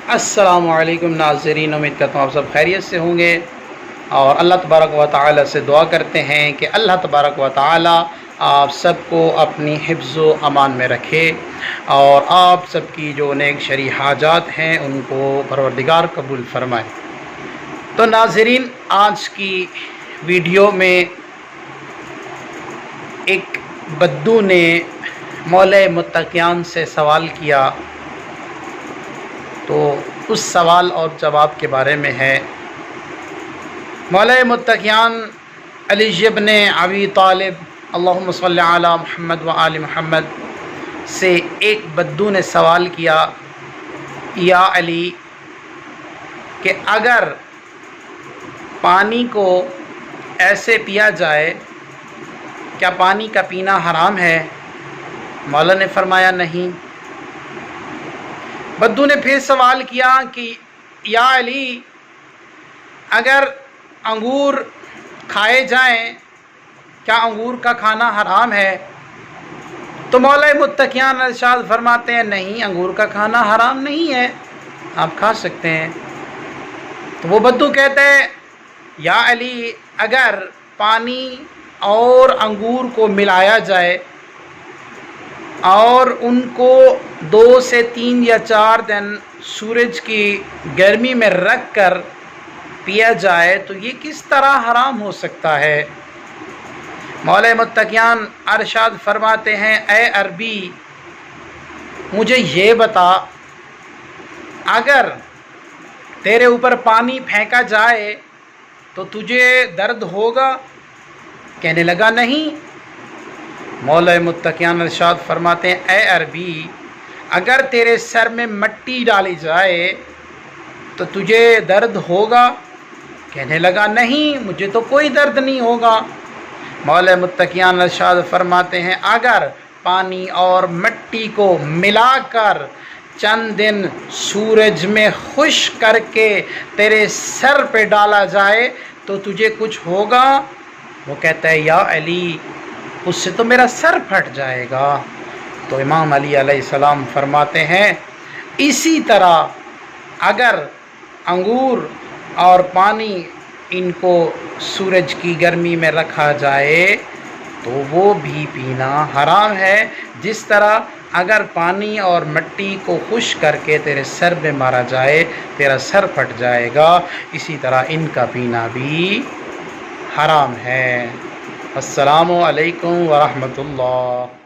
अस्सलामु अलैकुम नाज़रीन, उम्मीद करता हूँ आप सब खैरियत से होंगे और अल्लाह तबारक व तआला से दुआ करते हैं कि अल्लाह तबारक व तआला आप सबको अपनी हिफ्ज़ व अमान में रखे और आप सबकी जो नेक शरई हाजात हैं उनको परवरदिगार कबूल फरमाए। तो नाज़रीन, आज की वीडियो में एक बद्दू ने मौला मुत्तक़ियान से सवाल किया, तो उस सवाल और जवाब के बारे में है। मौला मुत्तक़ियान अली इब्न अबी तालिब अल्लाहुम्मा सल्लि अला मुहम्मद व आलि मुहम्मद से एक बद्दू ने सवाल किया, या अली, कि अगर पानी को ऐसे पिया जाए, क्या पानी का पीना हराम है? मौला ने फरमाया नहीं। बद्दू ने फिर सवाल किया कि या अली, अगर अंगूर खाए जाएं, क्या अंगूर का खाना हराम है? तो मौला मुत्तक़ियान इरशाद फरमाते हैं, नहीं, अंगूर का खाना हराम नहीं है, आप खा सकते हैं। तो वो बद्दू कहते हैं, या अली, अगर पानी और अंगूर को मिलाया जाए और उनको 2 से 3 या 4 दिन सूरज की गर्मी में रख कर पिया जाए तो ये किस तरह हराम हो सकता है? मौला मुत्तक़ियान अरशाद फरमाते हैं, ए अरबी, मुझे ये बता, अगर तेरे ऊपर पानी फेंका जाए तो तुझे दर्द होगा? कहने लगा, नहीं। मौला मुत्तक़ियान इरशाद फरमाते हैं, ए अरबी, अगर तेरे सर में मट्टी डाली जाए तो तुझे दर्द होगा? कहने लगा, नहीं, मुझे तो कोई दर्द नहीं होगा। मौला मुत्तक़ियान इरशाद फरमाते हैं, अगर पानी और मिट्टी को मिलाकर चंद दिन सूरज में खुश्क करके तेरे सर पे डाला जाए तो तुझे कुछ होगा? वो कहता है, या अली, उससे तो मेरा सर फट जाएगा। तो इमाम अली अलैहिस्सलाम फरमाते हैं, इसी तरह अगर अंगूर और पानी इनको सूरज की गर्मी में रखा जाए तो वो भी पीना हराम है। जिस तरह अगर पानी और मिट्टी को खुश्क करके तेरे सर में मारा जाए तेरा सर फट जाएगा, इसी तरह इनका पीना भी हराम है। अस्सलामु अलैकुम व रहमतुल्लाह।